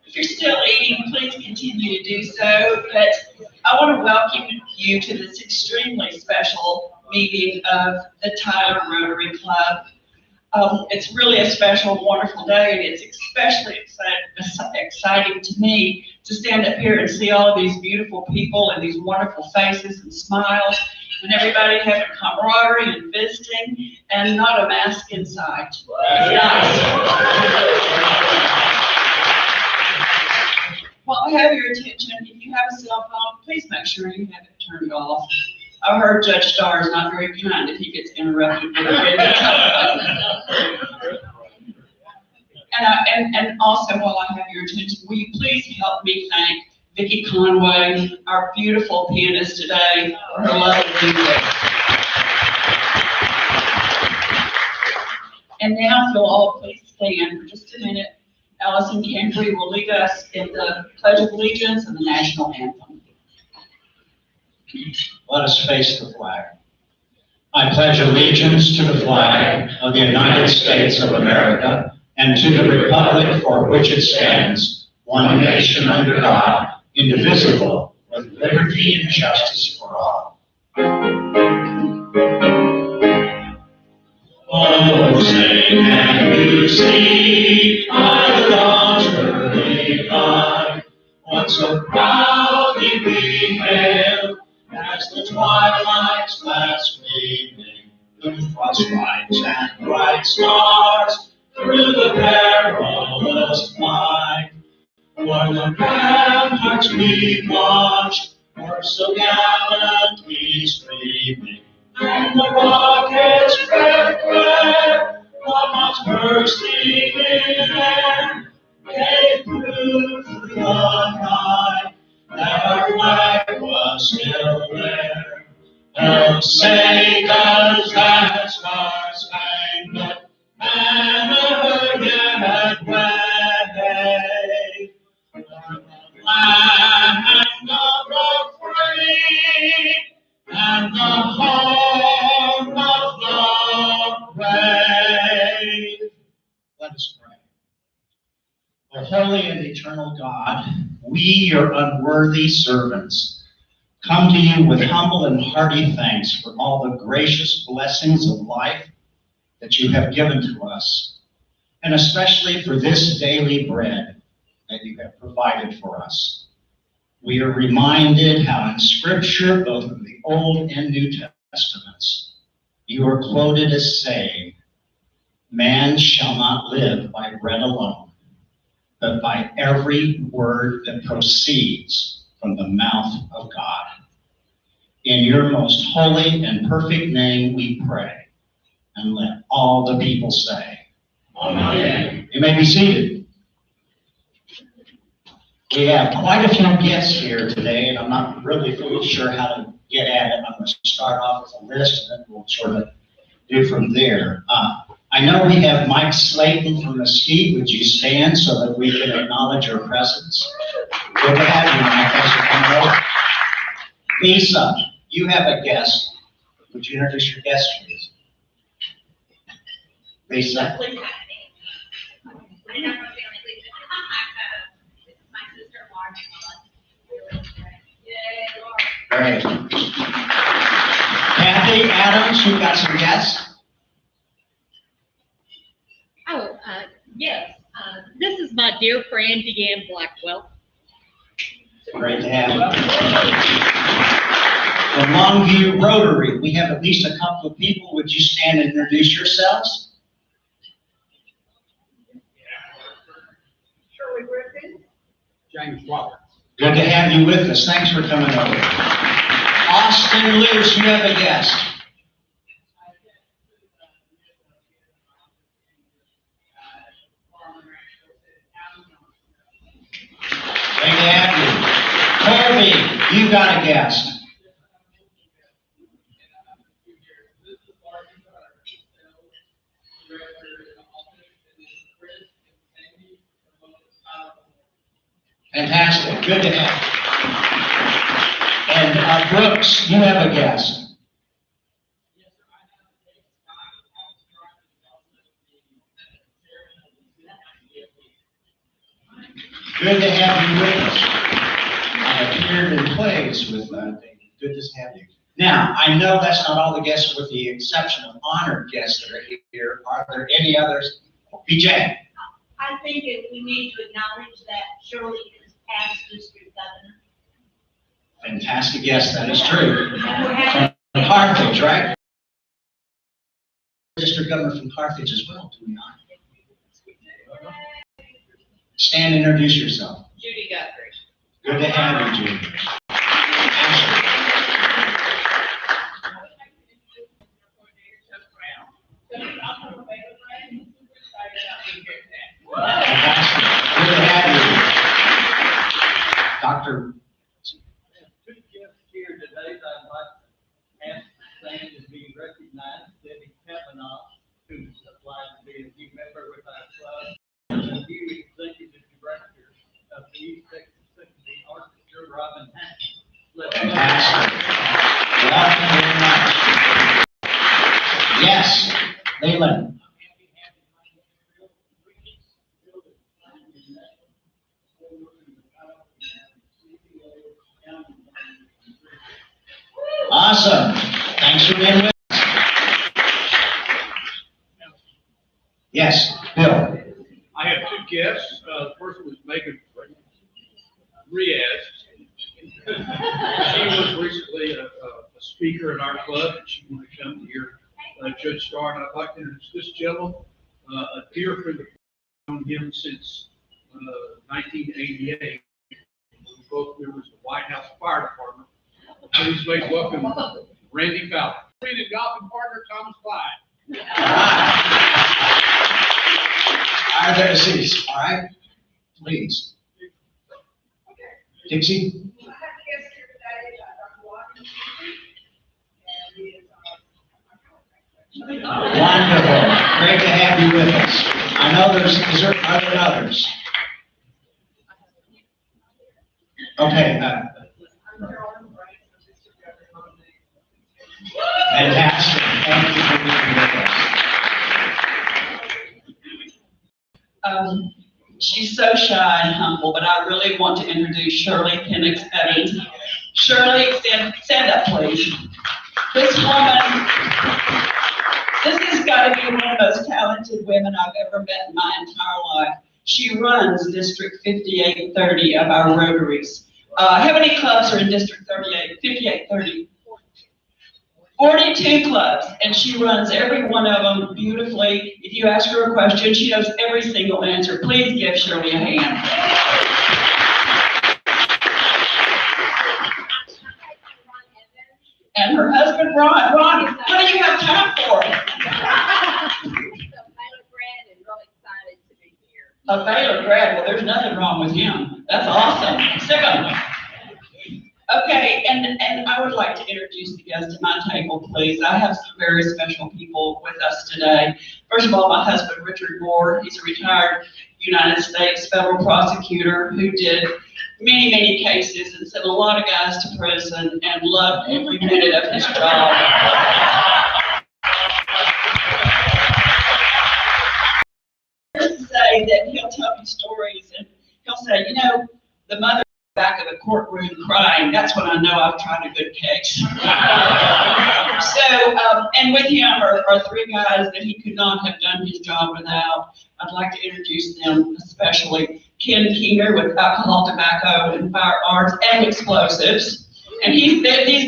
If you're still eating, please continue to do so. But I want to welcome you to this extremely special meeting of the Tyler Rotary Club. It's really a special, wonderful day, and it's especially exciting to me to stand up here and see all of these beautiful people and these wonderful faces and smiles, and everybody having camaraderie and visiting, and not a mask inside. It's nice. While I have your attention, if you have a cell phone, please make sure you have it turned off. I heard Judge Starr is not very kind if he gets interrupted with and also, while I have your attention, will you please help me thank Vicki Conway, our beautiful pianist today, for her lovely music. And now, if you'll all please stand for just a minute, Allison Cambry will lead us in the Pledge of Allegiance and the National Anthem. Let us face the flag. I pledge allegiance to the flag of the United States of America and to the republic for which it stands, one nation under God, indivisible, with liberty and justice for all. Oh, say can you see our God's early light, what so proudly we hailed, as the twilight's last gleaming, the cross-stripes and bright stars, through the perilous fight. For the ramparts we watched were so gallantly streaming, and the rockets' red glare, bombs bursting in air, gave proof through the night that our flag was still there. Oh, say does that star-spangled banner yet wave, the land of the free and the home of the brave. Let us pray. O holy and eternal God, we, your unworthy servants, come to you with humble and hearty thanks for all the gracious blessings of life that you have given to us, and especially for this daily bread that you have provided for us. We are reminded how in Scripture, both in the Old and New Testaments, you are quoted as saying, "Man shall not live by bread alone, but by every word that proceeds from the mouth of God." In your most holy and perfect name we pray, and let all the people say, Amen. You may be seated. We have quite a few guests here today, and I'm not really sure how to get at it. I'm going to start off with a list, and then we'll sort of do from there. I know we have Mike Slayton from Mesquite. Would you stand so that we can acknowledge your presence? Good to have you, Mike. Thanks for coming over. Lisa, you have a guest. Would you introduce your guest, please? Lisa. This is my sister-in-law. Great. Kathy Adams, you've got some guests? Oh, yes. This is my dear friend, Deanne Blackwell. Great to have you. From Longview Rotary, we have at least a couple of people. Would you stand and introduce yourselves? James Roberts. Good to have you with us. Thanks for coming over. Austin Luce, you have a guest. Great to have you. Corby, you got a guest. Fantastic. Good to have you. And Brooks, you have a guest. Good to have you with us. I appeared in plays with David. Good to have you. Now, I know that's not all the guests with the exception of honored guests that are here. Are there any others? BJ? I think that we need to acknowledge that Shirley is past district governor. Fantastic, yes, that is true. And we're having, From Carthage, right? District governor from Carthage as well, do we not? Stand and introduce yourself. Judy Guthrie. Good to have you, Judy. Ashley. Fantastic. Good to have you. Dr. Two guests here today that I'd like to ask to stand and be recognized. Debbie Kavanaugh, who applied to be a new member with our club, and the new executive director of the East Texas Symphony Orchestra, Robin Hampton. Fantastic. Welcome very much. Yes, Leland. Awesome. Thanks for being with us. Yes, Bill. I have two guests. The first was Megan Riaz. She was recently a speaker in our club, and she wanted to come to hear Judge Starr. And I'd like to introduce this gentleman, a dear friend of mine, known him since 1988. We're both members of the White House Fire Department. Please make welcome Randy Fowler. Friend and golfing partner Thomas Clyde. Are there seats? All right. Please. Dixie? I have a guest here today, Dr. Watson, and he is Wonderful. Great to have you with us. I know are there others? Okay. Fantastic. Thank you for being with us. She's so shy and humble, but I really want to introduce Shirley Kenneth Evans. Shirley, stand up, please. This woman, this has got to be one of the most talented women I've ever met in my entire life. She runs District 5830 of our Rotaries. How many clubs are in District 5830? 42 clubs, and she runs every one of them beautifully. If you ask her a question, she knows every single answer. Please give Shirley a hand. And her husband, Ron. Ron, what do you have time for? A Baylor grad, well, there's nothing wrong with him. That's awesome. Sick of him. Okay, and I would like to introduce the guests at my table, please. I have some very special people with us today. First of all, my husband, Richard Moore. He's a retired United States federal prosecutor who did many, many cases and sent a lot of guys to prison and loved every minute of his job. To say that he'll tell me stories and he'll say, you know, the mother back of the courtroom crying, that's when I know I've tried a good case. And with him are three guys that he could not have done his job without. I'd like to introduce them, especially Ken Keener with alcohol, tobacco, and firearms and explosives. And these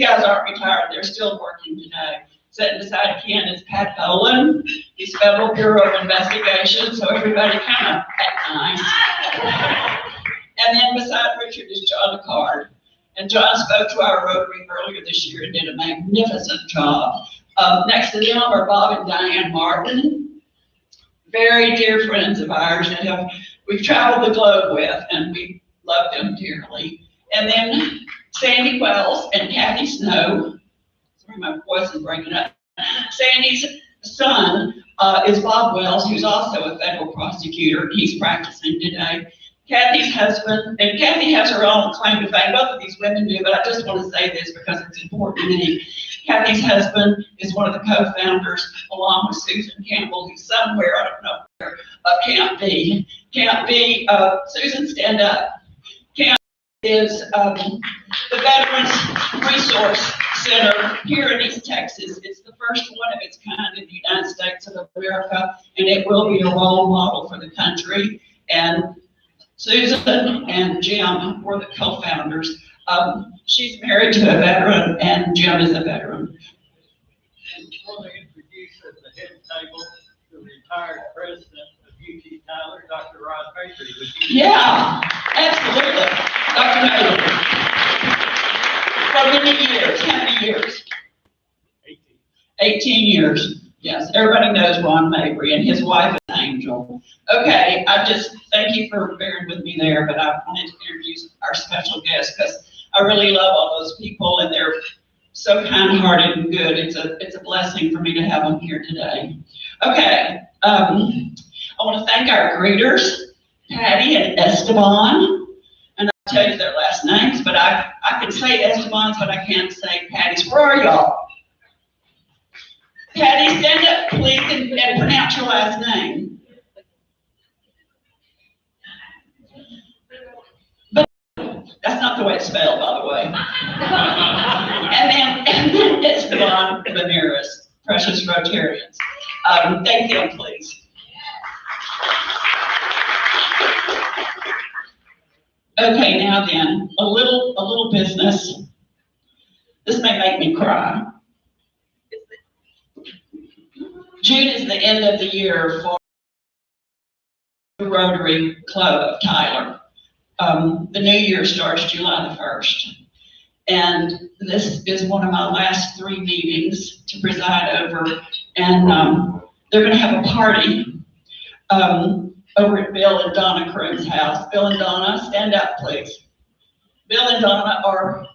guys aren't retired, they're still working today. Sitting beside Ken is Pat Boland. He's Federal Bureau of Investigation, so everybody kind of act nice. And then beside Richard is John Card. And John spoke to our Rotary earlier this year and did a magnificent job. Next to them are Bob and Diane Martin, very dear friends of ours that we've traveled the globe with, and we love them dearly. And then Sandy Wells and Kathy Snow. Sorry, my voice is breaking up. Sandy's son is Bob Wells, who's also a federal prosecutor. He's practicing today. Kathy's husband, and Kathy has her own claim to fame. Both of these women do, but I just want to say this because it's important to me. Kathy's husband is one of the co-founders, along with Susan Campbell, who's somewhere, I don't know where, Camp B. Camp B, Susan, stand up. Camp is the Veterans Resource center here in East Texas. It's the first one of its kind in the United States of America, and it will be a role model for the country. And Susan and Jim were the co-founders. She's married to a veteran, and Jim is a veteran. And I want to introduce at the head table the retired president of UT Tyler, Dr. Rod Patriot. Yeah, absolutely. Dr. Mabry. For many years, how many years? 18 years. Yes, everybody knows Ron Mabry, and his wife is Angel. Okay, I just thank you for bearing with me there, but I wanted to introduce our special guest because I really love all those people, and they're so kind-hearted and good. It's a blessing for me to have them here today. Okay, I want to thank our greeters, Patty and Esteban. And I'll tell you their last names, but I can say Esteban's, but I can't say Patty's. Where are y'all? Patty, stand up, please, and pronounce your last name. But that's not the way it's spelled, by the way. and then Esteban Ramirez, precious Rotarians. Thank them, please. Okay, now then, a little business. This may make me cry. June is the end of the year for the Rotary Club of Tyler. The new year starts July the 1st. And this is one of my last 3 meetings to preside over. And they're going to have a party over at Bill and Donna Croom's house. Bill and Donna, stand up, please. Bill and Donna are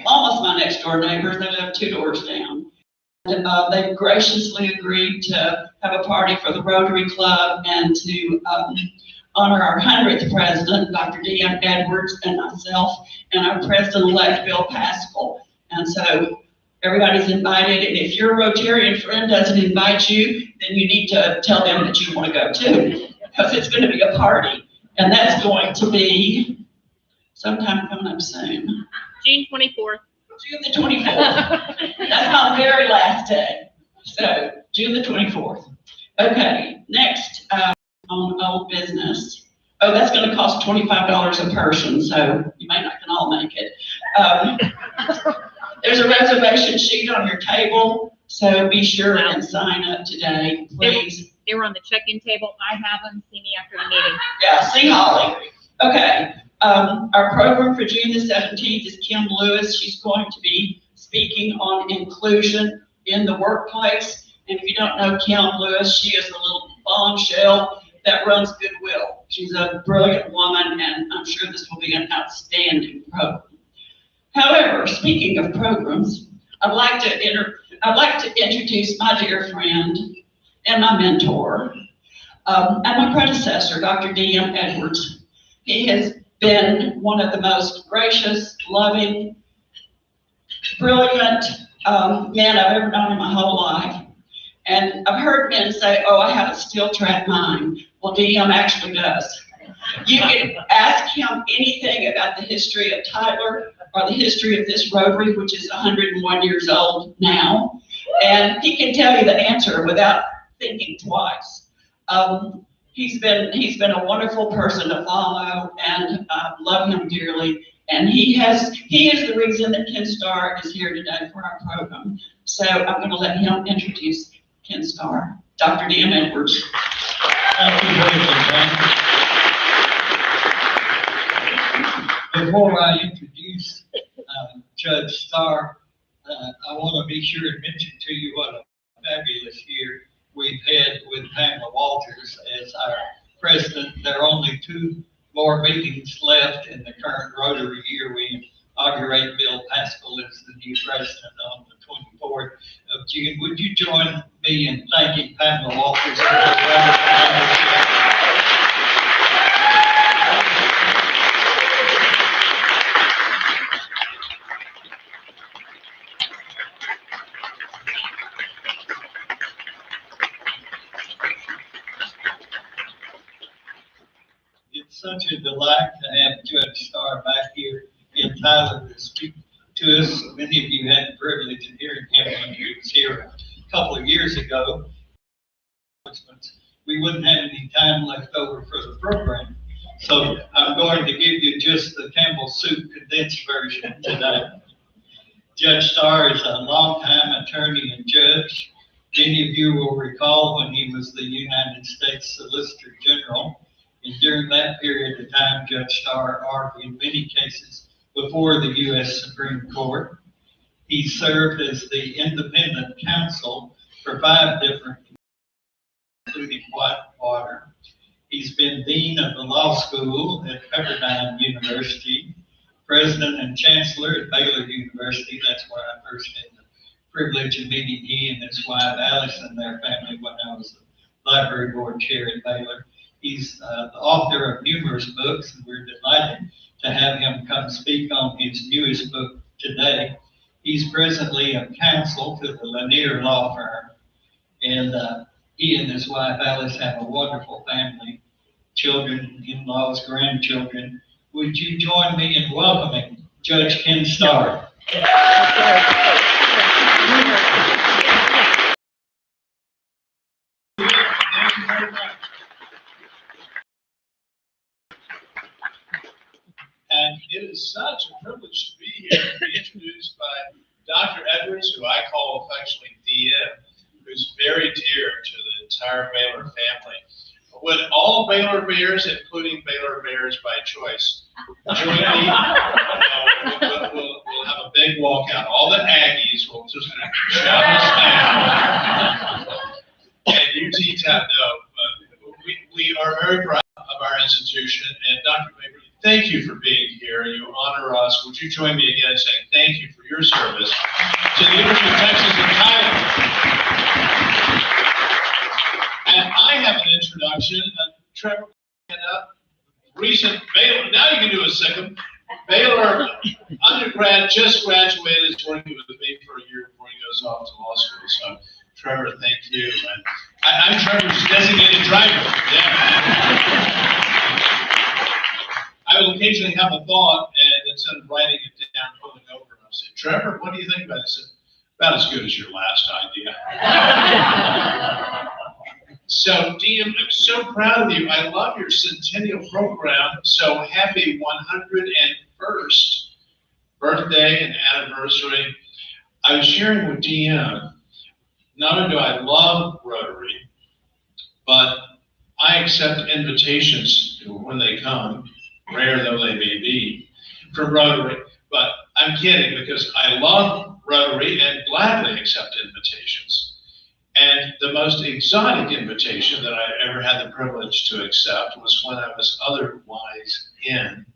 almost my next door neighbors. They live 2 doors down. And they graciously agreed to have a party for the Rotary Club and to honor our 100th president, Dr. D.M. Edwards, and myself, and our president-elect, Bill Pascal. And so everybody's invited, and if your Rotarian friend doesn't invite you, then you need to tell them that you want to go too, because it's going to be a party. And that's going to be sometime coming up soon. June 24th. June the 24th. That's my very last day. So, June the 24th. Okay, next on old business. Oh, that's going to cost $25 a person, so you may not can all make it. There's a reservation sheet on your table, so be sure and sign up today, please. They were on the check-in table. I have them. See me after the meeting. Yeah, see Holly. Okay. Our program for June the 17th is Kim Lewis. She's going to be speaking on inclusion in the workplace. And if you don't know Kim Lewis, she is a little bombshell that runs Goodwill. She's a brilliant woman, and I'm sure this will be an outstanding program. However, speaking of programs, I'd like to introduce my dear friend and my mentor, and my predecessor, Dr. D.M. Edwards. He has been one of the most gracious, loving, brilliant men I've ever known in my whole life. And I've heard men say, oh, I have a steel trap mind. Well, DM actually does. You can ask him anything about the history of Tyler or the history of this Rotary, which is 101 years old now, and he can tell you the answer without thinking twice. He's been a wonderful person to follow, and love him dearly. And he is the reason that Ken Starr is here today for our program. So I'm going to let him introduce Ken Starr. Dr. D.M. Edwards. Thank you, before I introduce Judge Starr, I want to be sure and mention to you what a fabulous year we've had with Pamela Walters as our president. There are only 2 more meetings left in the current Rotary year. We inaugurate Bill Pascal as the new president on the 24th of June. Would you join me in thanking Pamela Walters for her wonderful It's such a delight to have Judge Starr back here in Tyler to speak to us. Many of you had the privilege of hearing him when he was here a couple of years ago. We wouldn't have any time left over for the program. So I'm going to give you just the Campbell Soup condensed version today. Judge Starr is a longtime attorney and judge. Many of you will recall when he was the United States Solicitor General. And during that period of time, Judge Starr argued many cases before the U.S. Supreme Court. He served as the independent counsel for 5 different, including Whitewater. He's been dean of the law school at Pepperdine University, president and chancellor at Baylor University. That's where I first had the privilege of meeting he and his wife Alice and their family when I was the library board chair at Baylor. He's the author of numerous books, and we're delighted to have him come speak on his newest book today. He's presently a counsel to the Lanier Law Firm, and he and his wife Alice have a wonderful family, children, in-laws, grandchildren. Would you join me in welcoming Judge Ken Starr? Thank you very much. And it is such a privilege to be here and be introduced by Dr. Edwards, who I call affectionately DM, who's very dear to the entire Baylor family. Would all Baylor Bears, including Baylor Bears by choice, join me? We'll have a big walkout. All the Aggies will just shout us down. And UT Tap, no, but we are very proud of our institution. And Dr. Baker, thank you for being here. You honor us. Would you join me again in saying thank you for your service to the University of Texas and Tyler? And I have an introduction. Trevor, recent Baylor, now you can do a second. Baylor undergrad, just graduated, is working with me for a year before he goes off to law school. So, Trevor, thank you. And I'm Trevor's designated driver. Yeah. I will occasionally have a thought, and instead of writing it down, pulling over, and I'll say, Trevor, what do you think about it? I said, about as good as your last idea. So, DM, I'm so proud of you. I love your centennial program. So happy 101st birthday and anniversary. I was sharing with DM, not only do I love Rotary, but I accept invitations when they come, rare though they may be, from Rotary. But I'm kidding, because I love Rotary and gladly accept invitations. And the most exotic invitation that I ever had the privilege to accept was when I was otherwise in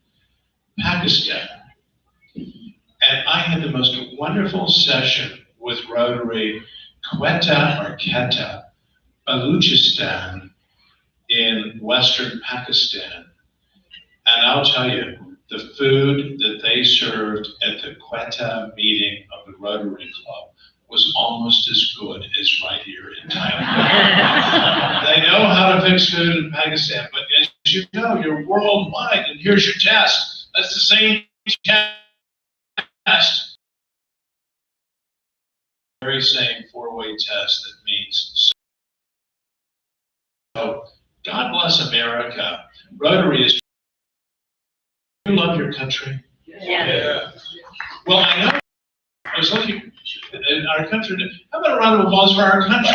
Pakistan. And I had the most wonderful session with Rotary, Quetta or Quetta, Baluchistan in Western Pakistan. And I'll tell you, the food that they served at the Quetta meeting of the Rotary Club was almost as good as right here in Thailand. They know how to fix food in Pakistan, but as you know, you're worldwide, and here's your test. That's the same test. Very same 4-way test that means so. God bless America. Rotary is. You love your country? Yeah. Well, I know. I was looking at our country. How about a round of applause for our country?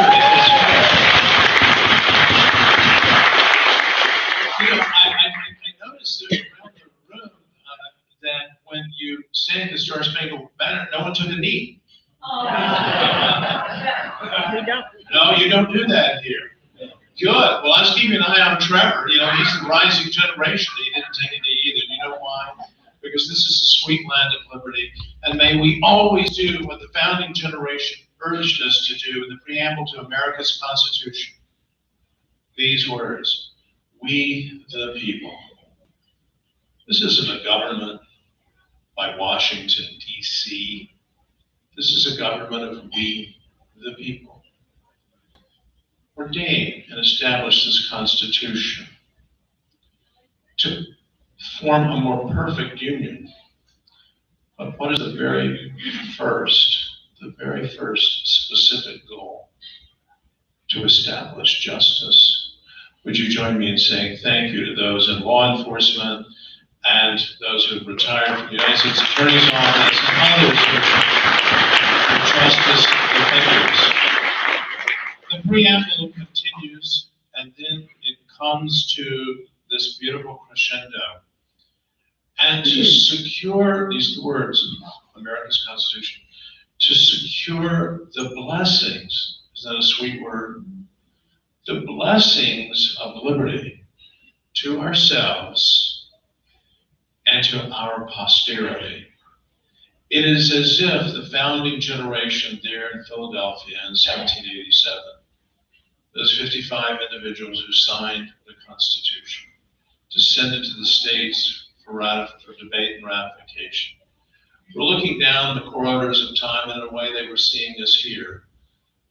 You know, I noticed that around the room that when you sang the Star Spangled Banner, no one took a knee. We don't. No, you don't do that here. Good. Well, I was keeping an eye on Trevor. You know, he's the rising generation. He didn't take a knee either. You know why? Because this is a sweet land of liberty. And may we always do what the founding generation urged us to do in the preamble to America's Constitution. These words, we the people. This isn't a government by Washington, D.C. This is a government of we the people. Ordain and establish this Constitution to form a more perfect union, But what is the very first specific goal? To establish justice. Would you join me in saying thank you to those in law enforcement and those who have retired from the United States Attorney's Office and others for justice defenders. The preamble continues, and then it comes to this beautiful crescendo. And to secure these words of America's Constitution, to secure the blessings, isn't that a sweet word? The blessings of liberty to ourselves and to our posterity. It is as if the founding generation there in Philadelphia in 1787, those 55 individuals who signed the Constitution, to send it to the states for debate and ratification. We're looking down the corridors of time, and in a way they were seeing us here.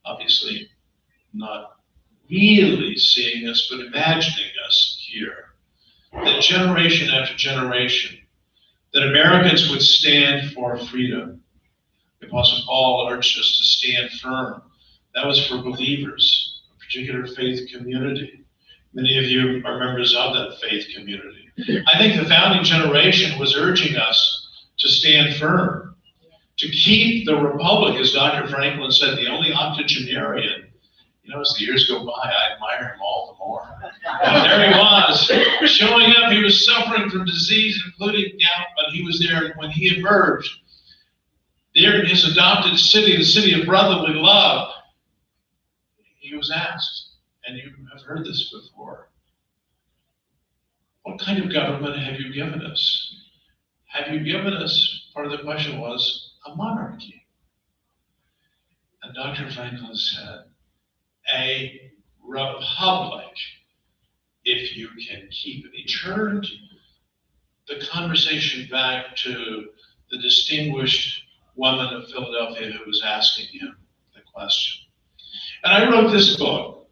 Obviously not really seeing us, but imagining us here. That generation after generation, that Americans would stand for freedom. The Apostle Paul urged us to stand firm. That was for believers, a particular faith community. Many of you are members of that faith community. I think the founding generation was urging us to stand firm, to keep the republic, as Dr. Franklin said, the only octogenarian. You know, as the years go by, I admire him all the more. And there he was, showing up. He was suffering from disease, including gout, but he was there when he emerged. There in his adopted city, the city of brotherly love, he was asked, and you have heard this before, what kind of government have you given us? Have you given us, part of the question was, a monarchy? And Dr. Franklin said, a republic, if you can keep it. He turned the conversation back to the distinguished woman of Philadelphia who was asking him the question. And I wrote this book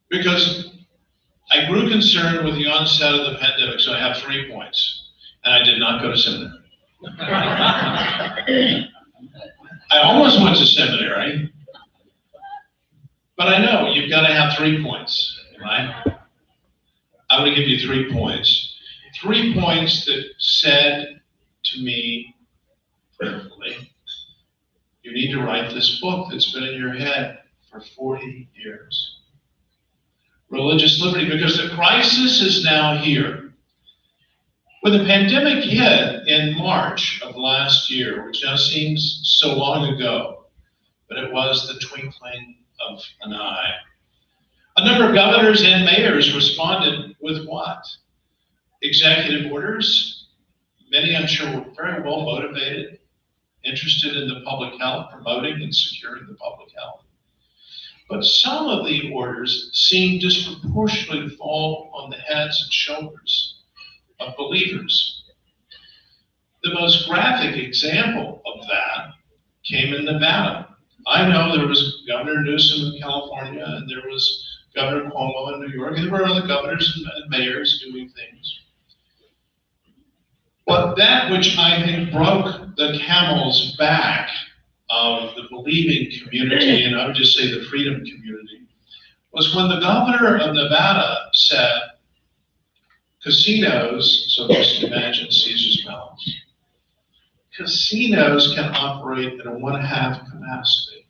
because I grew concerned with the onset of the pandemic, so I have 3 points. And I did not go to seminary. I almost went to seminary, but I know you've got to have 3 points, right? I'm going to give you 3 points. 3 points that said to me prayerfully, you need to write this book that's been in your head for 40 years. Religious liberty, because the crisis is now here. When the pandemic hit in March of last year, which now seems so long ago, but it was the twinkling of an eye, a number of governors and mayors responded with what? Executive orders. Many, I'm sure, were very well motivated, interested in the public health, promoting and securing the public health. But some of the orders seem disproportionately to fall on the heads and shoulders of believers. The most graphic example of that came in Nevada. I know there was Governor Newsom in California, and there was Governor Cuomo in New York, and there were other governors and mayors doing things. But that which I think broke the camel's back of the believing community, and I would just say the freedom community, was when the governor of Nevada said, casinos, so just imagine Caesar's Palace, casinos can operate at a 1/2 capacity.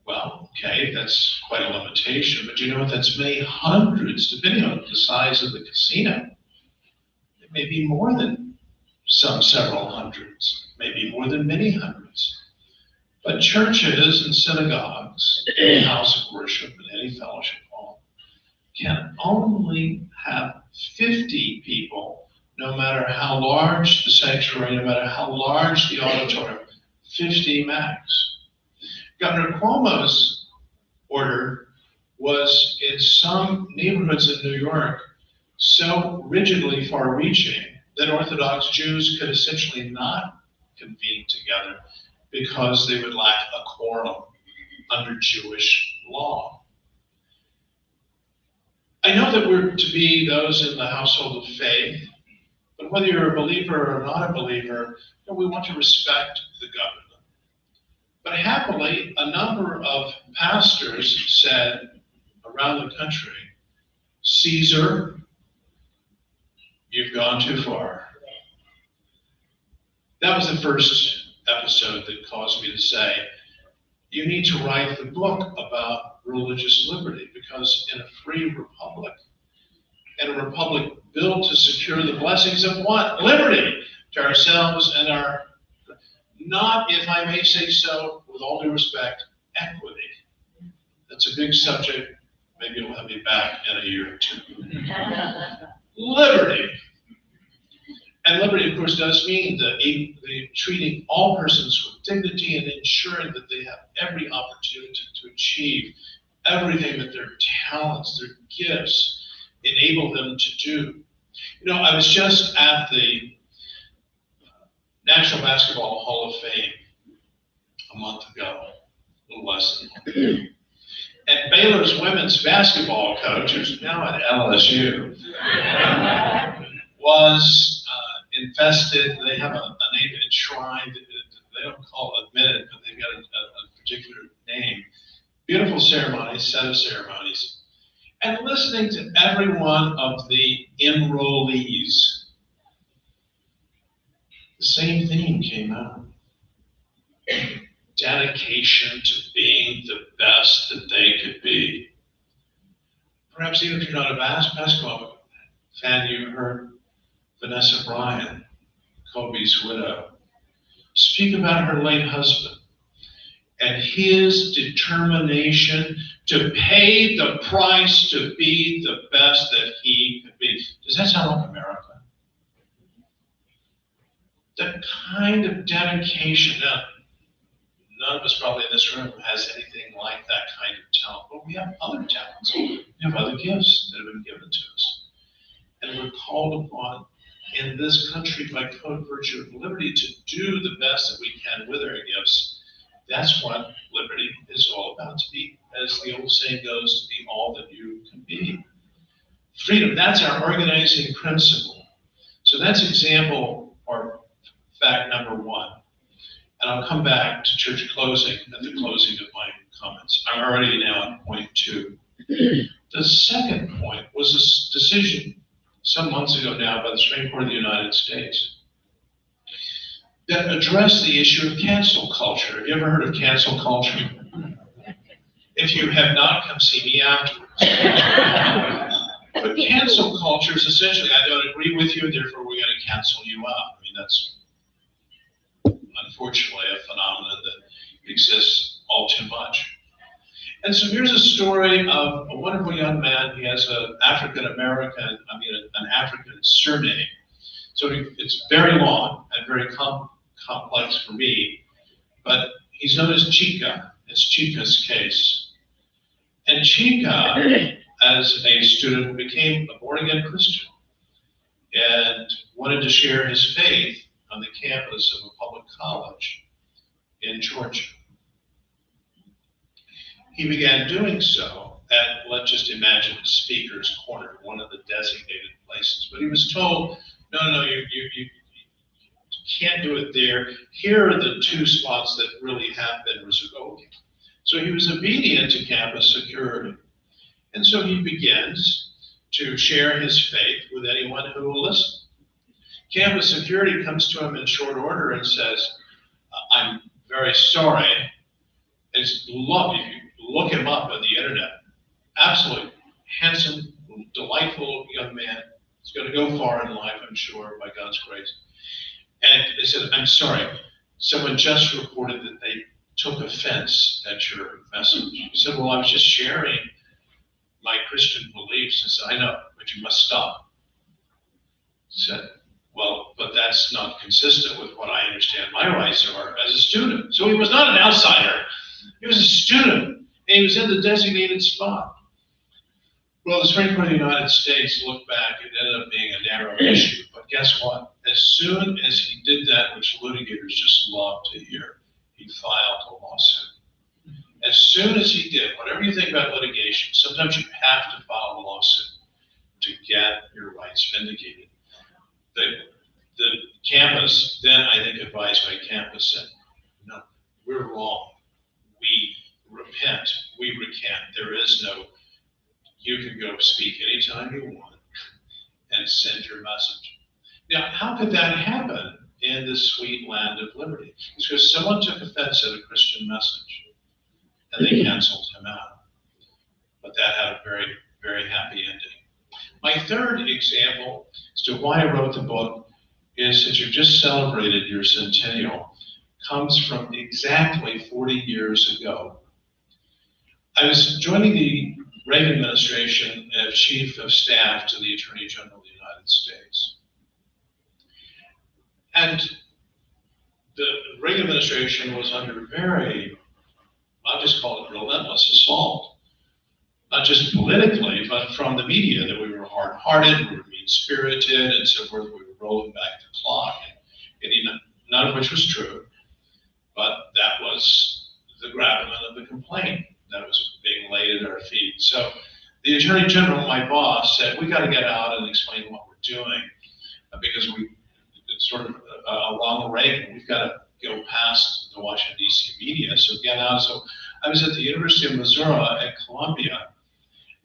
Well, okay, that's quite a limitation, but you know what, that's many hundreds, depending on the size of the casino. It may be more than several hundreds, maybe more than many hundreds. But churches and synagogues, any house of worship and any fellowship hall can only have 50 people, no matter how large the sanctuary, no matter how large the auditorium, 50 max. Governor Cuomo's order was in some neighborhoods in New York so rigidly far-reaching that Orthodox Jews could essentially not convene together because they would lack a quorum under Jewish law. I know that we're to be those in the household of faith, but But whether you're a believer or not a believer, we want to respect the government. But happily, a number of pastors said around the country, Caesar, you've gone too far. That was the first episode that caused me to say, you need to write the book about religious liberty, because in a free republic, and a republic built to secure the blessings of what? Liberty to ourselves and our, not, if I may say so, with all due respect, equity. That's a big subject. Maybe you'll have me back in a year or two. Liberty. And liberty, of course, does mean the treating all persons with dignity and ensuring that they have every opportunity to achieve everything that their talents, their gifts enable them to do. You know, I was just at the National Basketball Hall of Fame a month ago, a little less than a month. And Baylor's women's basketball coach, who's now at LSU, was invested. They have a name enshrined. They don't call it admitted, but they've got a particular name. Beautiful ceremony, set of ceremonies. And listening to every one of the enrollees, the same theme came out. Dedication to being the best that they could be. Perhaps even if you're not a basketball fan, you heard Vanessa Bryant, Kobe's widow, speak about her late husband and his determination to pay the price to be the best that he could be. Does that sound like America? The kind of dedication. Now, none of us probably in this room has anything like that kind of talent, but we have other talents. We have other gifts that have been given to us. And we're called upon in this country by code virtue of liberty to do the best that we can with our gifts. That's what liberty is all about, to be, as the old saying goes, to be all that you can be. Freedom, that's our organizing principle. So that's example or fact number one. And I'll come back to church closing at the closing of my comments. I'm already now on point 2. The second point was this decision some months ago now by the Supreme Court of the United States that addressed the issue of cancel culture. Have you ever heard of cancel culture? If you have not, come see me afterwards. But cancel culture is essentially, I don't agree with you, therefore we're going to cancel you out. I mean, that's unfortunately a phenomenon that exists all too much. And so here's a story of a wonderful young man. He has an an African surname. So it's very long and very complex for me, but he's known as Chica. It's Chica's case. And Chica, as a student, became a born-again Christian and wanted to share his faith on the campus of a public college in Georgia. He began doing so at, let's just imagine, Speaker's Corner, one of the designated places. But he was told, no, you can't do it there. Here are the 2 spots that really have been reserved. Okay. So he was obedient to campus security. And so he begins to share his faith with anyone who will listen. Campus security comes to him in short order and says, I'm very sorry. If you look him up on the internet, absolutely handsome, delightful young man. He's going to go far in life, I'm sure, by God's grace. And they said, I'm sorry, someone just reported that they took offense at your message. He said, well, I was just sharing my Christian beliefs. And said, I know, but you must stop. He said, well, but that's not consistent with what I understand my rights are as a student. So he was not an outsider. He was a student, and he was in the designated spot. Well, the Supreme Court of the United States looked back. It ended up being a narrow issue. But guess what? As soon as he did that, which litigators just love to hear, he filed a lawsuit. As soon as he did, whatever you think about litigation, sometimes you have to file a lawsuit to get your rights vindicated. the campus, then I think advised by campus said, no, we're wrong. We repent, we recant. There is no, you can go speak anytime you want and send your message. Now, how could that happen in the sweet land of liberty? It's because someone took offense at a Christian message and they canceled him out. But that had a very, very happy ending. My third example as to why I wrote the book is that you just celebrated your centennial, comes from exactly 40 years ago. I was joining the Reagan administration as Chief of Staff to the Attorney General of the United States. And the Reagan administration was under very, I'll just call it relentless assault, not just politically, but from the media, that we were hard-hearted, we were mean-spirited, and so forth. We were rolling back the clock, and none of which was true, but that was the gravamen of the complaint that was being laid at our feet. So the Attorney General, my boss, said, we got to get out and explain what we're doing, because it's sort of along the Reagan, we've got to go past the Washington, D.C. media, so get out. So I was at the University of Missouri at Columbia,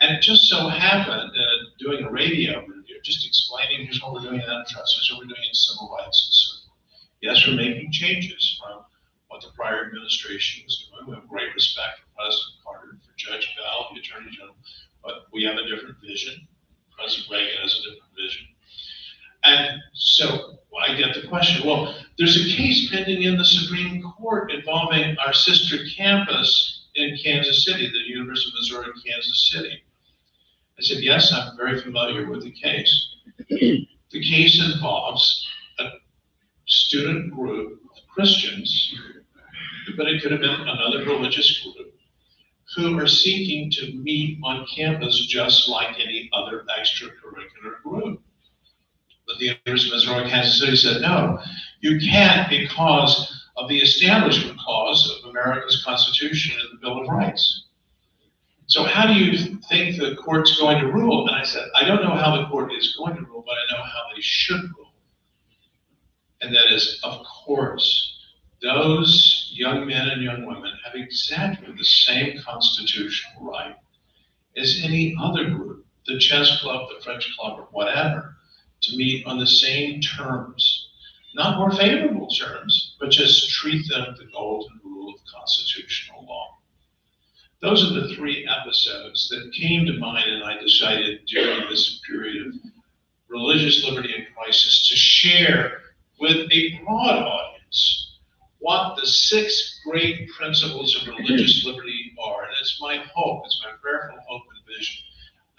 and it just so happened, doing a radio review, just explaining, here's what we're doing in antitrust, here's what we're doing in civil rights, and so forth. Yes, we're making changes from what the prior administration was doing. We have great respect for President Carter, for Judge Bell, the Attorney General, but we have a different vision. President Reagan has a different vision. And so I get the question, well, there's a case pending in the Supreme Court involving our sister campus in Kansas City, the University of Missouri, Kansas City. I said, yes, I'm very familiar with the case. The case involves a student group of Christians, but it could have been another religious group, who are seeking to meet on campus just like any other extracurricular group. But the University of Missouri, Kansas City said, no, you can't, because of the Establishment Clause of America's Constitution and the Bill of Rights. So how do you think the court's going to rule? And I said, I don't know how the court is going to rule, but I know how they should rule. And that is, of course, those young men and young women have exactly the same constitutional right as any other group, the chess club, the French club, or whatever, to meet on the same terms. Not more favorable terms, but just treat them the golden rule of constitutional law. Those are the three episodes that came to mind, and I decided during this period of religious liberty and crisis to share with a broad audience what the 6 great principles of religious liberty are. And it's my hope, it's my prayerful hope and vision.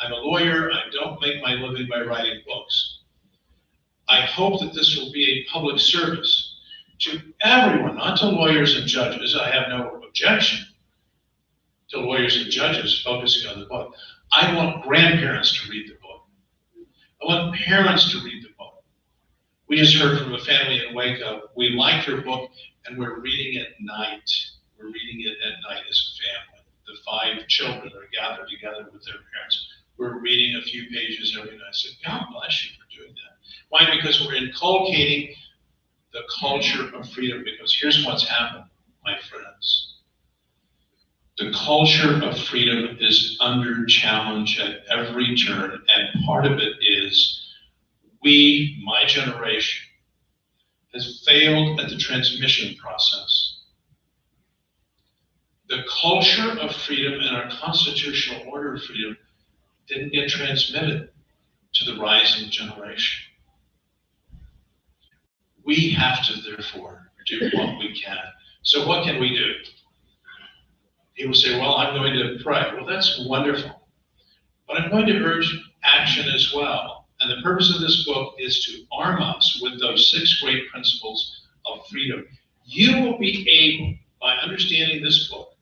I'm a lawyer, I don't make my living by writing books. I hope that this will be a public service to everyone, not to lawyers and judges. I have no objection to lawyers and judges focusing on the book. I want grandparents to read the book. I want parents to read the book. We just heard from a family in Waco, we like your book and we're reading it at night. We're reading it at night as a family. The 5 children are gathered together with their parents. We're reading a few pages every night. I said, God bless you for doing that. Why? Because we're inculcating the culture of freedom. Because here's what's happened, my friends. The culture of freedom is under challenge at every turn, and part of it is we, my generation, has failed at the transmission process. The culture of freedom and our constitutional order of freedom didn't get transmitted to the rising generation. We have to, therefore, do what we can. So what can we do? People say, well, I'm going to pray. Well, that's wonderful. But I'm going to urge action as well. And the purpose of this book is to arm us with those 6 great principles of freedom. You will be able, by understanding this book,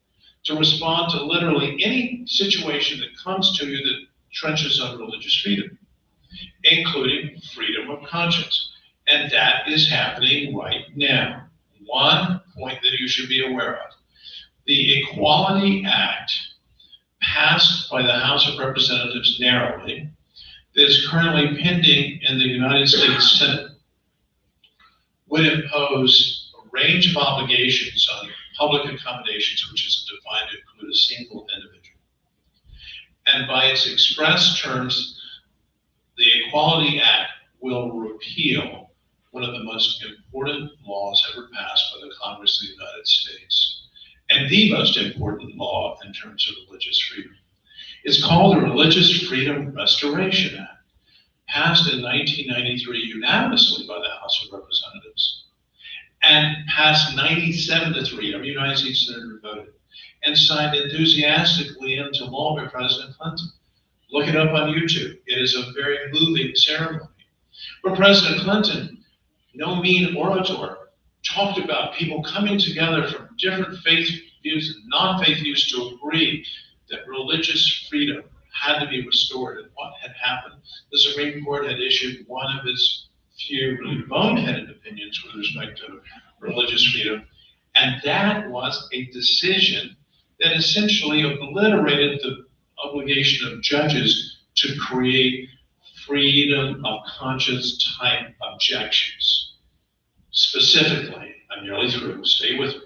to respond to literally any situation that comes to you that trenches on religious freedom, including freedom of conscience. And that is happening right now. One point that you should be aware of. The Equality Act, passed by the House of Representatives narrowly, that is currently pending in the United States Senate would impose a range of obligations on public accommodations, which is defined to include a single individual. And by its express terms, the Equality Act will repeal one of the most important laws ever passed by the Congress of the United States, and the most important law in terms of religious freedom. It's called the Religious Freedom Restoration Act, passed in 1993 unanimously by the House of Representatives, and passed 97-3. Every United States senator voted, and signed enthusiastically into law by President Clinton. Look it up on YouTube. It is a very moving ceremony. But President Clinton, no mean orator, talked about people coming together from different faith views and non-faith views to agree that religious freedom had to be restored. And what had happened? The Supreme Court had issued one of its few really boneheaded opinions with respect to religious freedom. And that was a decision that essentially obliterated the obligation of judges to create freedom of conscience type objections. Specifically, I'm nearly through, stay with me.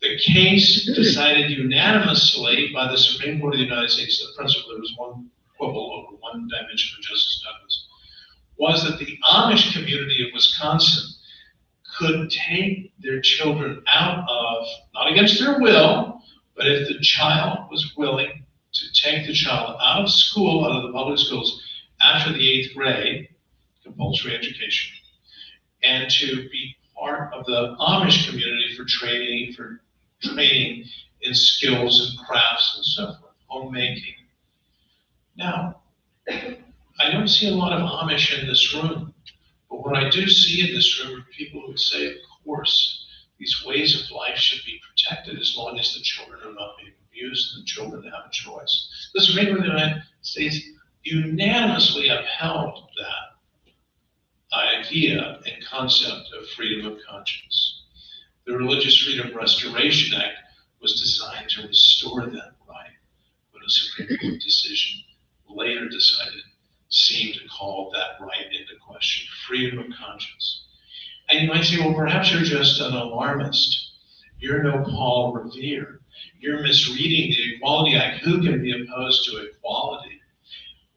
The case decided unanimously by the Supreme Court of the United States, the principle, there was one quibble over one dimension of Justice Douglas, was that the Amish community of Wisconsin could take their children out of, not against their will, but if the child was willing to take the child out of school, out of the public schools, after the 8th grade, compulsory education, and to be part of the Amish community for training in skills and crafts and so forth, homemaking. Now, I don't see a lot of Amish in this room, but what I do see in this room are people who would say, of course, these ways of life should be protected as long as the children are not being abused and the children have a choice. The Supreme Court of the United States unanimously upheld that idea and concept of freedom of conscience. The Religious Freedom Restoration Act was designed to restore that right, but a Supreme Court decision later decided seemed to call that right into question, freedom of conscience. And you might say, well, perhaps you're just an alarmist. You're no Paul Revere. You're misreading the Equality Act. Who can be opposed to equality?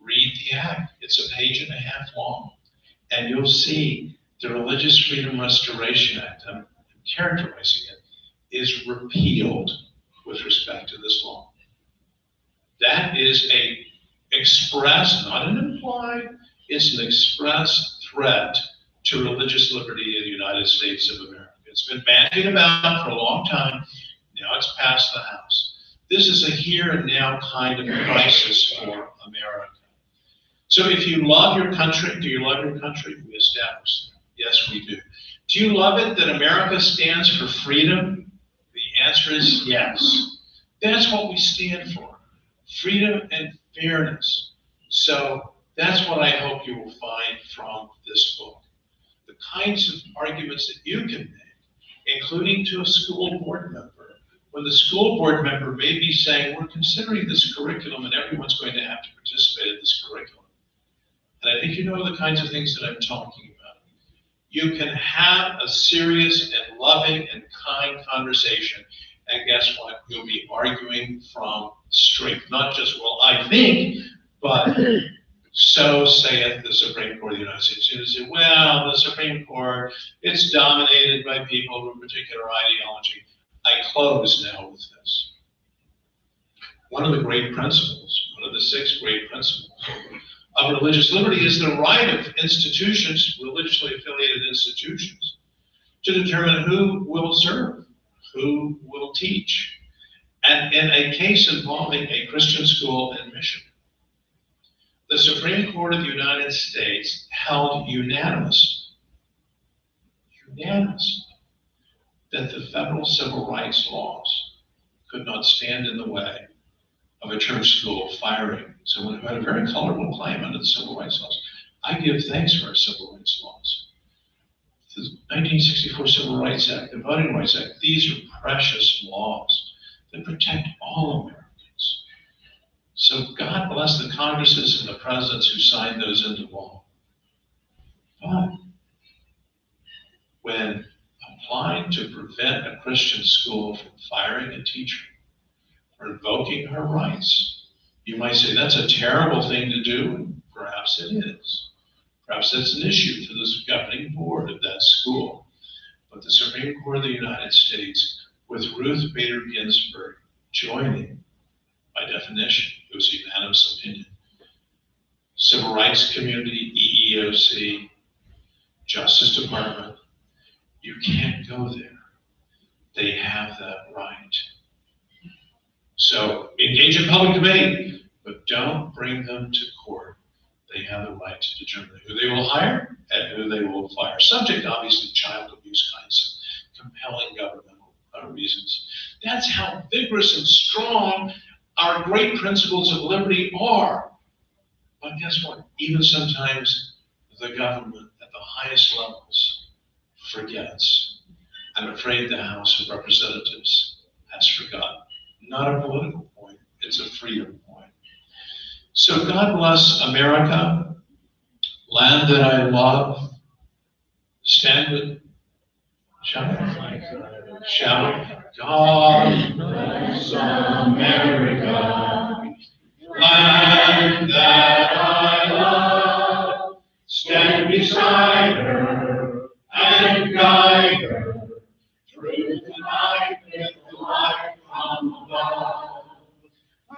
Read the act. It's a page and a half long. And you'll see the Religious Freedom Restoration Act, I'm characterizing it, is repealed with respect to this law. That is a express, not an implied, it's an express threat to religious liberty in the United States of America. It's been bandied about for a long time. Now it's passed the House. This is a here and now kind of crisis for America. So if you love your country, do you love your country? We established that. Yes, we do. Do you love it that America stands for freedom? The answer is yes. That's what we stand for, freedom and fairness. So that's what I hope you will find from this book. The kinds of arguments that you can make, including to a school board member, when the school board member may be saying, we're considering this curriculum and everyone's going to have to participate in this curriculum. And I think you know the kinds of things that I'm talking about. You can have a serious and loving and kind conversation, and guess what? You'll be arguing from strength, not just, well, I think, but so saith the Supreme Court of the United States. You say, well, the Supreme Court, it's dominated by people of a particular ideology. I close now with this. One of the great principles, one of the 6 great principles of religious liberty is the right of institutions, religiously affiliated institutions, to determine who will serve, who will teach. And in a case involving a Christian school in Michigan, the Supreme Court of the United States held unanimously that the federal civil rights laws could not stand in the way of a church school firing someone who had a very colorful claim under the civil rights laws. I give thanks for our civil rights laws. The 1964 Civil Rights Act, the Voting Rights Act, these are precious laws that protect all Americans. So God bless the Congresses and the presidents who signed those into law. But when applying to prevent a Christian school from firing a teacher or invoking her rights, you might say that's a terrible thing to do, and perhaps it is. Perhaps that's an issue for the governing board of that school. But the Supreme Court of the United States, with Ruth Bader Ginsburg joining, by definition, it was a unanimous opinion, civil rights community, EEOC, Justice Department, you can't go there. They have that right. So engage in public debate, but don't bring them to court. They have the right to determine who they will hire and who they will fire, subject obviously to child abuse kinds of compelling governmental reasons. That's how vigorous and strong our great principles of liberty are. But guess what? Even sometimes the government at the highest levels forgets. I'm afraid the House of Representatives has forgotten. Not a political point, it's a freedom point. So God bless America, land that I love. Stand with, shall we? God bless America, land that I love. Stand beside her and guide her through the night with the light from above.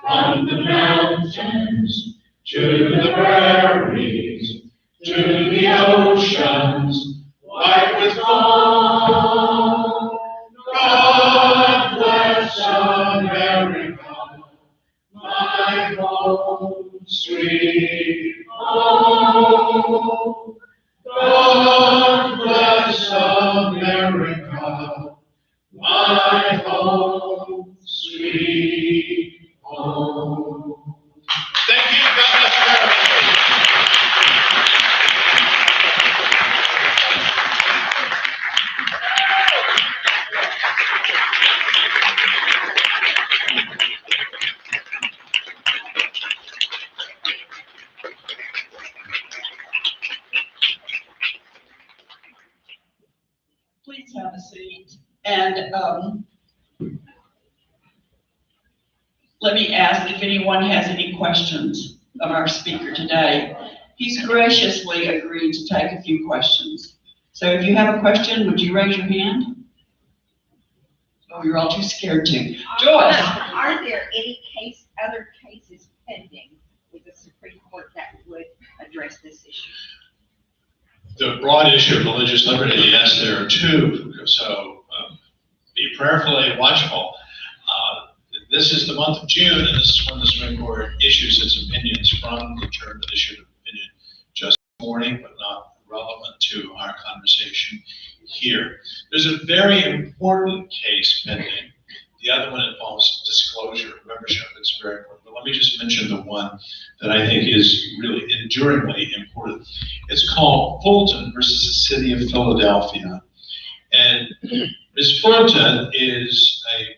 From the mountains to the prairies, to the oceans white with foam. God bless America, my home, sweet home. God bless America, my home, sweet home. Thank you. God bless America. Please have a seat. And let me ask if anyone has any questions of our speaker today. He's graciously agreed to take a few questions. So if you have a question, would you raise your hand? Oh, you're all too scared to. Joyce. Are there any other cases pending with the Supreme Court that would address this issue? The broad issue of religious liberty, yes, there are two. So be prayerfully watchful. This is the month of June, and this is when the Supreme Court issues its opinions from the term that issued an opinion just this morning, but not relevant to our conversation here. There's a very important case pending. The other one involves disclosure of membership. It's very important. But let me just mention the one that I think is really enduringly important. It's called Fulton versus the City of Philadelphia. And Ms. Fulton is a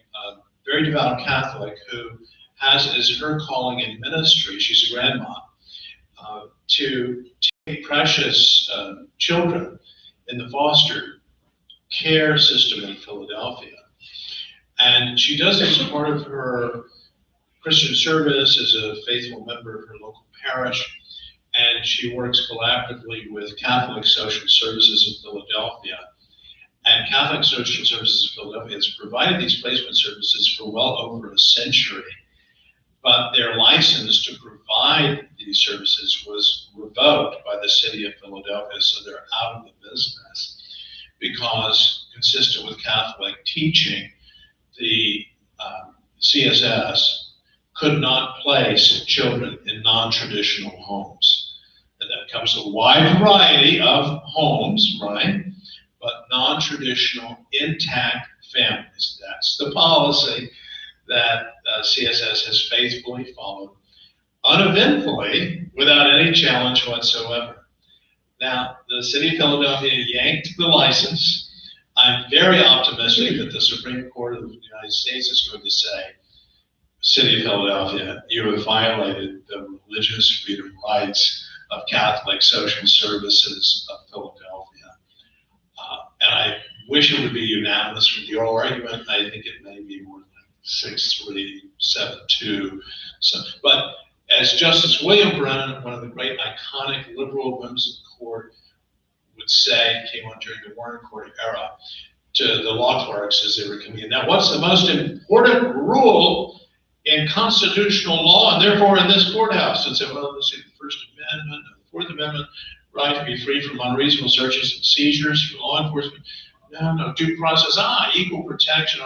very devout Catholic who has as her calling in ministry, she's a grandma, to take precious children in the foster care system in Philadelphia. And she does this as part of her Christian service as a faithful member of her local parish. And she works collaboratively with Catholic Social Services of Philadelphia. And Catholic Social Services of Philadelphia has provided these placement services for well over a century. But their license to provide these services was revoked by the city of Philadelphia, so they're out of the business because, consistent with Catholic teaching, the CSS could not place children in non-traditional homes. And that comes a wide variety of homes, right? But non-traditional, intact families. That's the policy that CSS has faithfully followed, uneventfully, without any challenge whatsoever. Now, the city of Philadelphia yanked the license. I'm very optimistic that the Supreme Court of the United States is going to say, City of Philadelphia, you have violated the religious freedom rights of Catholic Social Services of Philadelphia. And I wish it would be unanimous with your argument. I think it may be more like 6-3, 7-2. So, but as Justice William Brennan, one of the great iconic liberal members of the court, would say, came on during the Warren Court era, to the law clerks as they were coming in. Now, what's the most important rule in constitutional law, and therefore in this courthouse? And say, well, let's see, the First Amendment, the Fourth Amendment, right to be free from unreasonable searches and seizures for law enforcement. No, due process, equal protection.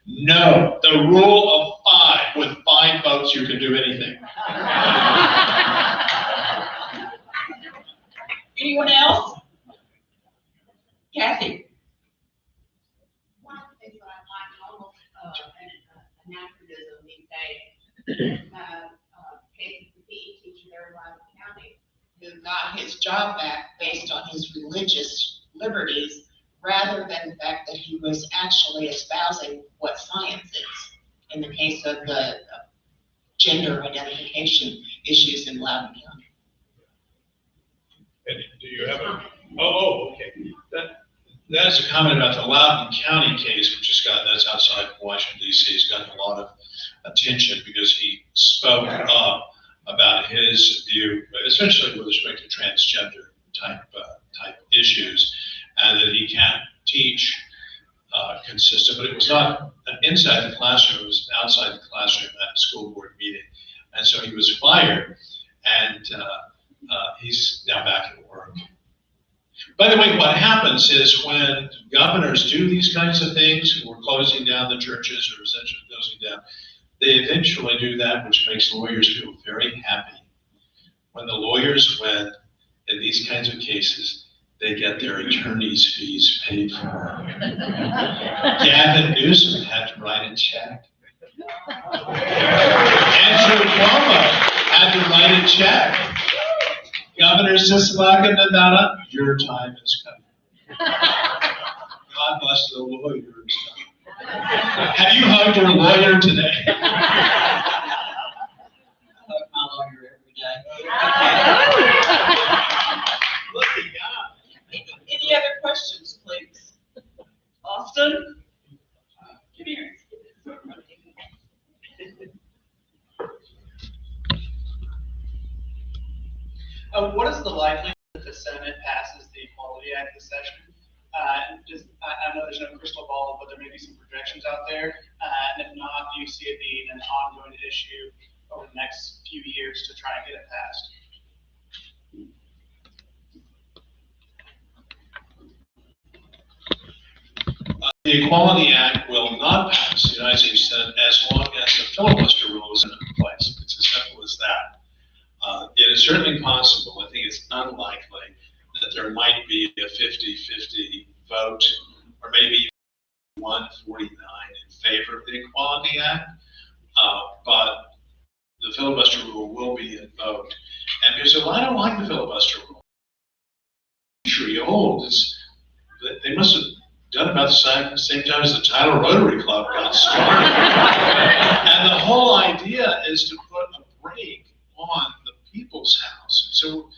No, the rule of 5. With 5 votes, you can do anything. Anyone else? Kathy? One of the things that I like almost an anachronism these days, Casey, the PE teacher there in Loudoun County, who got his job back based on his religious liberties, rather than the fact that he was actually espousing what science is, in the case of the gender identification issues in Loudoun County. And do you have a? Oh, okay. That's a comment about the Loudoun County case, which has gotten, that's outside Washington, D.C. It's gotten a lot of attention because he spoke up about his view, especially with respect to transgender type issues, and that he can't teach consistent, but it was not inside the classroom, it was outside the classroom at a school board meeting. And so he was fired, and he's now back at work. By the way, what happens is when governors do these kinds of things, we're closing down the churches or essentially closing down, they eventually do that, which makes lawyers feel very happy. When the lawyers win in these kinds of cases, they get their attorney's fees paid for. Gavin Newsom had to write a check. Andrew Cuomo had to write a check. Governor Sisolak and Nadella, your time is coming. God bless the lawyers. Have you hugged your lawyer today? I hug my lawyer every day. Look at God. Any other questions, please? Austin? Come here. What is the likelihood that the Senate passes the Equality Act this session? I know there's no crystal ball, but there may be some projections out there. And if not, do you see it being an ongoing issue over the next few years to try and get it passed? The Equality Act will not pass the United States Senate as long as the filibuster rule is in place. It's as simple as that. It is certainly possible, I think it's unlikely, that there might be a 50-50 vote, or maybe 149 in favor of the Equality Act, but the filibuster rule will be invoked. And people say, well, I don't like the filibuster rule. It's century old. They must have done about the same time as the Tyler Rotary Club got started. And the whole idea is to put a break on the people's house. So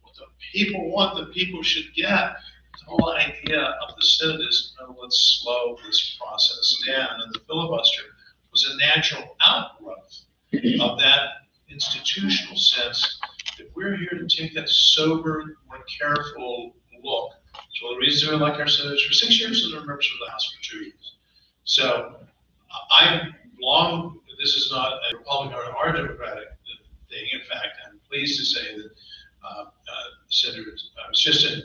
what the people want, the people should get. The whole idea of the Senate is, let's slow this process down. And the filibuster was a natural outgrowth of that institutional sense that we're here to take that sober, more careful look. It's one of the reasons we elect our senators for 6 years and our members of the House for 2 years. So this is not a Republican or Democratic thing. In fact, I'm pleased to say that I was just in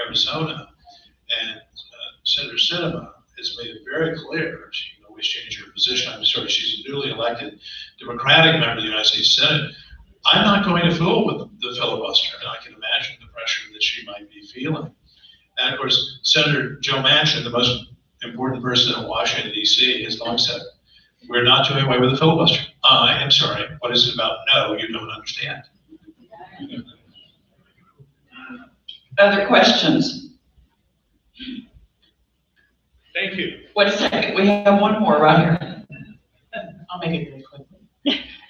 Arizona, and Senator Sinema has made it very clear she can always change her position. I'm sorry, she's a newly elected Democratic member of the United States Senate. I'm not going to fool with the filibuster, and I can imagine the pressure that she might be feeling. And of course, Senator Joe Manchin, the most important person in Washington, D.C., has long said, we're not doing away with the filibuster. I am sorry, what is it about? No, you don't understand. Other questions? Thank you. Wait a second, we have one more right here. I'll make it really quick.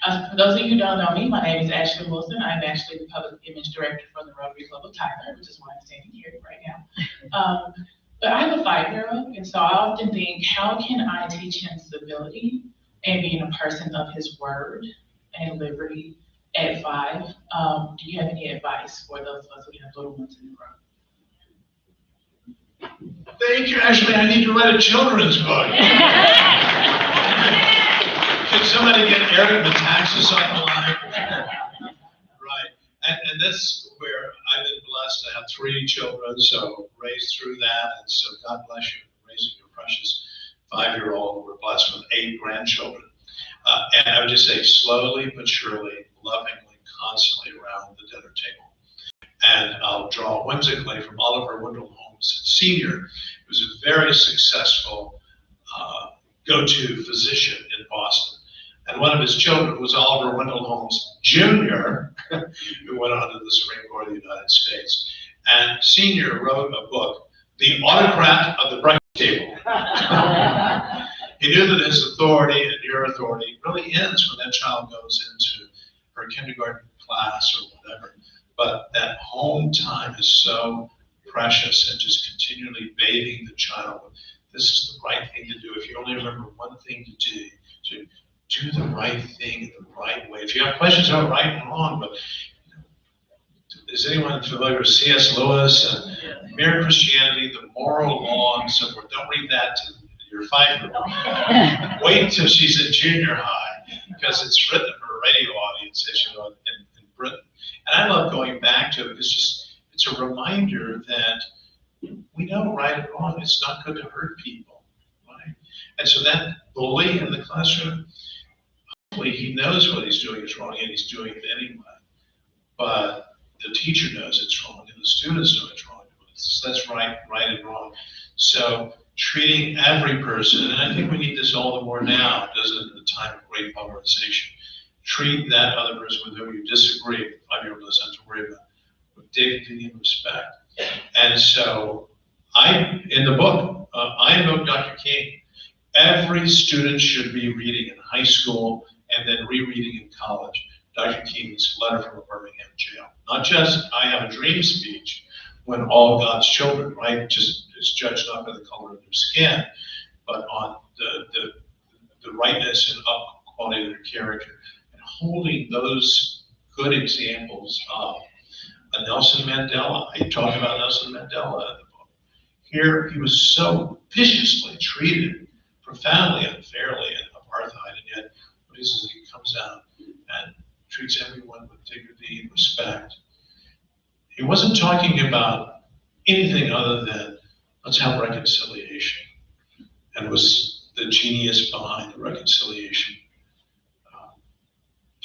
For those of you who don't know me, my name is Ashley Wilson. I'm actually the Public Image Director for the Rotary Club of Tyler, which is why I'm standing here right now. But I'm a 5-year-old, and so I often think, how can I teach him civility and being a person of his word and liberty at 5? Do you have any advice for those of us who have little ones in the room? Thank you, Ashley. I need to write a children's book. Can somebody get Eric the taxes on the line? Right. And that's where I've been blessed to have 3 children, so raised through that. And so God bless you for raising your precious 5-year-old. We're blessed with 8 grandchildren. And I would just say slowly but surely, lovingly, constantly around the dinner table. And I'll draw whimsically from Oliver Wendell Holmes Sr., who was a very successful go-to physician in Boston. And one of his children was Oliver Wendell Holmes Jr., who went on to the Supreme Court of the United States. And Sr. wrote a book, The Autocrat of the Breakfast Table. He knew that his authority and your authority really ends when that child goes into her kindergarten class or whatever. But that home time is so precious, and just continually bathing the child. This is the right thing to do. If you only remember one thing to do, to do the right thing in the right way. If you have questions about right and wrong, but is anyone familiar with C.S. Lewis and Mere Christianity, the Moral Law, and so forth? Don't read that to your 5-year-old. Wait until she's in junior high, because it's written for a radio audience, as you know, in Britain. And I love going back to it because it's a reminder that we know right and wrong. It's not good to hurt people, right? And so that bully in the classroom, hopefully he knows what he's doing is wrong and he's doing it anyway. But the teacher knows it's wrong and the students know it's wrong. So that's right and wrong. So treating every person, and I think we need this all the more now, doesn't it, in the time of great polarization. Treat that other person with whom you disagree, 5-year-old doesn't have to worry about, with dignity and respect. And so in the book, I invoke Dr. King. Every student should be reading in high school and then rereading in college Dr. King's letter from a Birmingham jail. Not just I have a dream speech, when all God's children, right, just is judged not by the color of their skin, but on the rightness and up quality of their character. Holding those good examples of a Nelson Mandela. I talk about Nelson Mandela in the book. Here, he was so viciously treated, profoundly unfairly in apartheid, and yet what he says, he comes out and treats everyone with dignity and respect. He wasn't talking about anything other than let's have reconciliation, and was the genius behind the reconciliation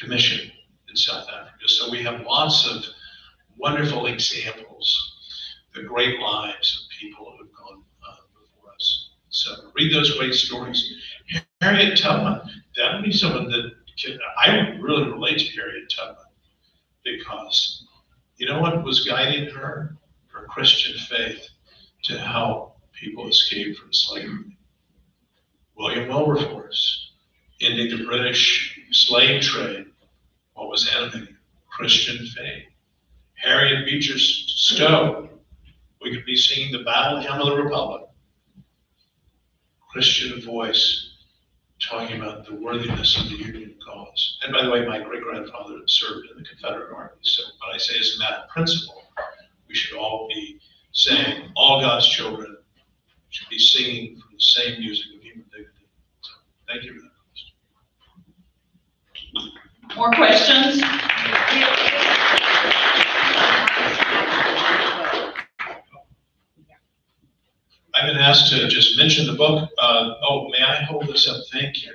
Commission in South Africa. So we have lots of wonderful examples, the great lives of people who have gone before us. So read those great stories. Harriet Tubman, that would be someone that I would really relate to Harriet Tubman, because you know what was guiding her? Her Christian faith to help people escape from slavery. William Wilberforce, ending the British slave trade. What was animating? Christian faith. Harriet Beecher Stowe, we could be singing the battle hymn of the Republic. Christian voice talking about the worthiness of the Union cause. And by the way, my great-grandfather served in the Confederate Army. So what I say is a matter of principle. We should all be saying, all God's children should be singing from the same music of human dignity. So thank you for that. More questions? I've been asked to just mention the book. May I hold this up? Thank you.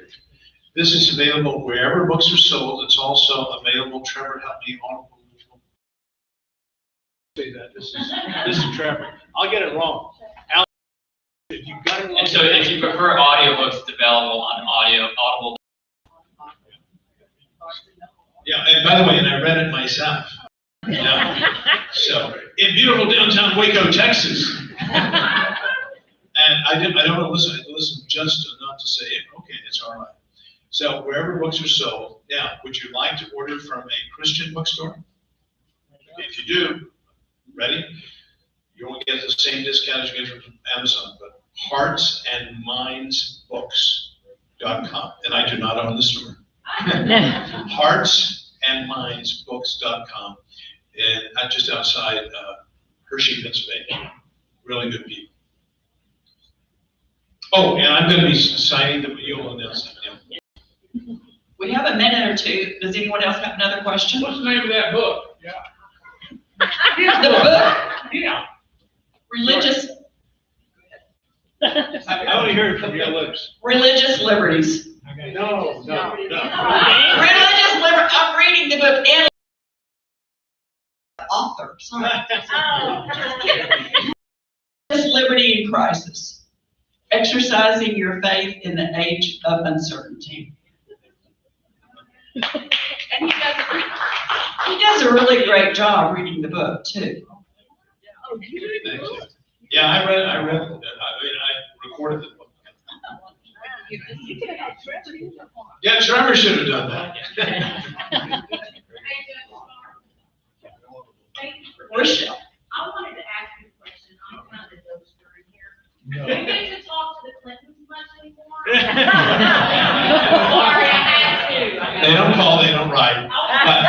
This is available wherever books are sold. It's also available. Trevor, help me on. Say that. This is Trevor. I'll get it wrong. Alex, if you got it wrong. And so if you prefer audiobooks, it's available on Audible. Yeah, and by the way, and I read it myself. Yeah. So in beautiful downtown Waco, Texas. And I don't want to listen. I listen just enough to say, okay, it's all right. So wherever books are sold. Now, would you like to order from a Christian bookstore? If you do, ready? You won't get the same discount as you get from Amazon, but heartsandmindsbooks.com. And I do not own the store. Heartsandmindsbooks.com. And just outside Hershey, Pennsylvania. Really good people. Oh, and I'm going to be signing the, you'll announce that. Yeah. We have a minute or two. Does anyone else have another question? What's the name of that book? The book? Yeah. Religious. I want to hear it from your lips. Religious Liberties. No. Religious Liberties. I'm reading the book and author. Sorry. Religious Liberty in Crisis. Exercising your faith in the age of uncertainty. And he does a really great job reading the book too. Thank you. Yeah, I read I recorded the book. Yeah, Trevor should have done that. Rochelle. I wanted to ask you a question. I'm kind of a dumpster in here. Do you get to talk to the Clintons much anymore? Sorry, I had to. They don't call, they don't write. But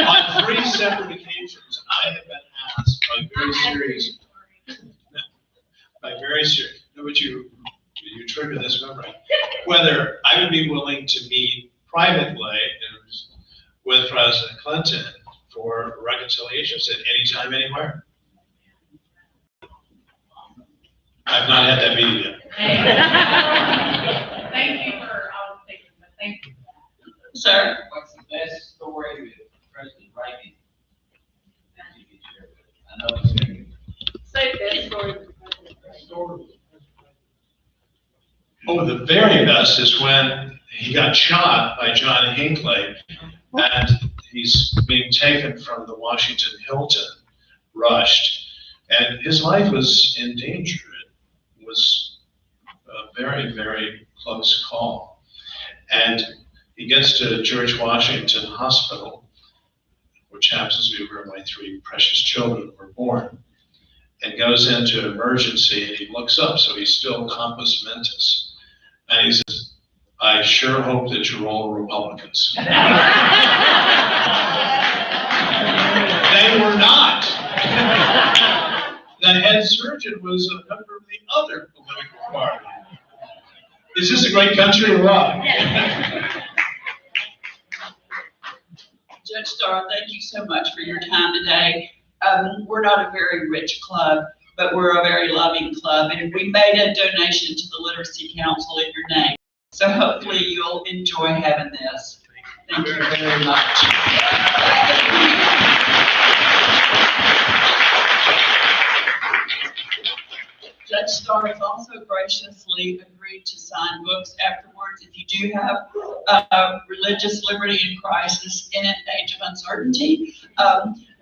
on 3 separate occasions, I have been asked by very serious, no, but you trigger this memory, whether I would be willing to meet privately with President Clinton for reconciliations at any time, anywhere. I've not had that meeting yet. Thank you for all the things, but thank you. Sir. What's the best story with President Reagan? I know it's going to Say best story. Oh, the very best is when he got shot by John Hinckley, and he's being taken from the Washington Hilton, rushed, and his life was in danger. It was a very, very close call. And he gets to George Washington Hospital, which happens to be where my 3 precious children were born, and goes into emergency, and he looks up, so he's still compos mentis. And he says, I sure hope that you're all Republicans. They were not. The head surgeon was a member of the other political party. Is this a great country or what? Judge Starr, thank you so much for your time today. We're not a very rich club, but we're a very loving club, and we made a donation to the Literacy Council in your name. So hopefully you'll enjoy having this. Thank you very much. Judge Starr has also graciously agreed to sign books afterwards. If you do have Religious Liberty in Crisis in an Age of Uncertainty,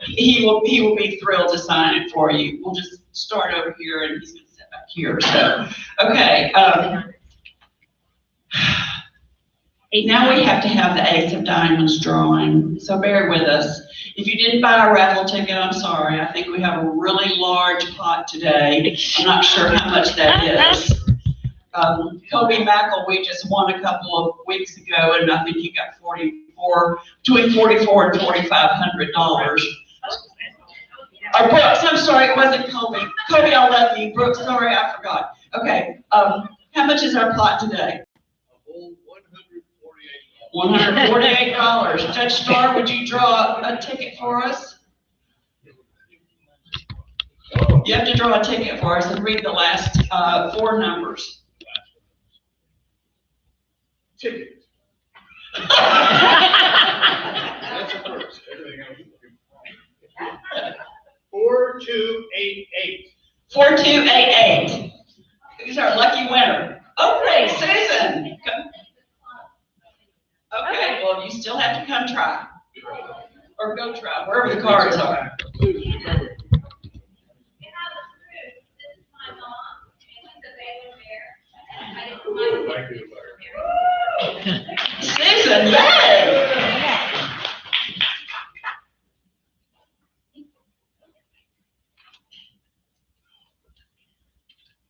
he will be thrilled to sign it for you. We'll just start over here, and he's going to sit back here. So, okay. Now we have to have the Ace of Diamonds drawing, so bear with us. If you didn't buy a raffle ticket, I'm sorry. I think we have a really large pot today. I'm not sure how much that is. Kobe Mackel, we just won a couple of weeks ago, and I think he got between $4,400 and $4,500. Or Brooks, I'm sorry, it wasn't Kobe. Kobe, I love you. Brooks, sorry, I forgot. Okay, how much is our pot today? $148. Judge Starr, would you draw a ticket for us? You have to draw a ticket for us and read the last 4 numbers. Ticket. That's the first. Everything else. 4288. 4288. Who's our lucky winner? Okay, Susan. Okay, well, you still have to come try. Or go try, wherever the cards are. And I was Ruth. This is my mom, and she's a baby bear. I didn't like it.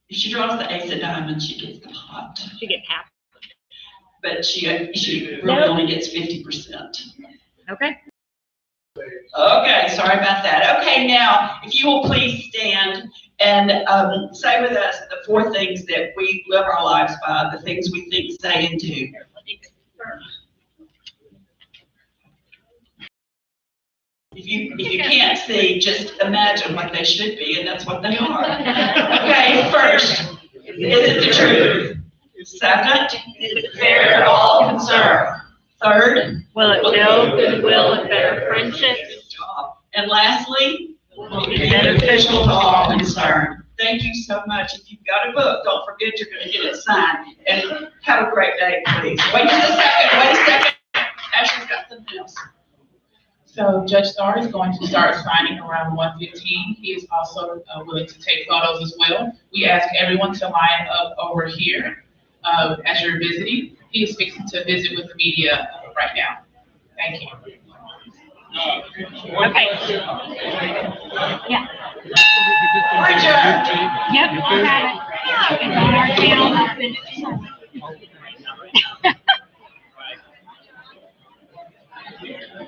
If she draws the ace of diamonds, she gets the pot. She gets half. But she really only gets 50%. Okay. Okay, sorry about that. Okay, now, if you will please stand and say with us the 4 things that we live our lives by, the things we think, say, and do. If you can't see, just imagine what they should be, and that's what they are. Okay, first, is it the truth? Second, is it fair to all concerned? Third, Will it build goodwill and better friendships? and lastly, will be beneficial to all concerned. Thank you so much. If you've got a book, don't forget you're going to get it signed. And have a great day, please. Wait just a second. Ashley's got something else. So Judge Starr is going to start signing around 1:15. He is also willing to take photos as well. We ask everyone to line up over here as you're visiting. He is fixing to visit with the media right now. Thank you. Okay. Yeah. Hi, Judge. Yep, I got it. It's on our channel.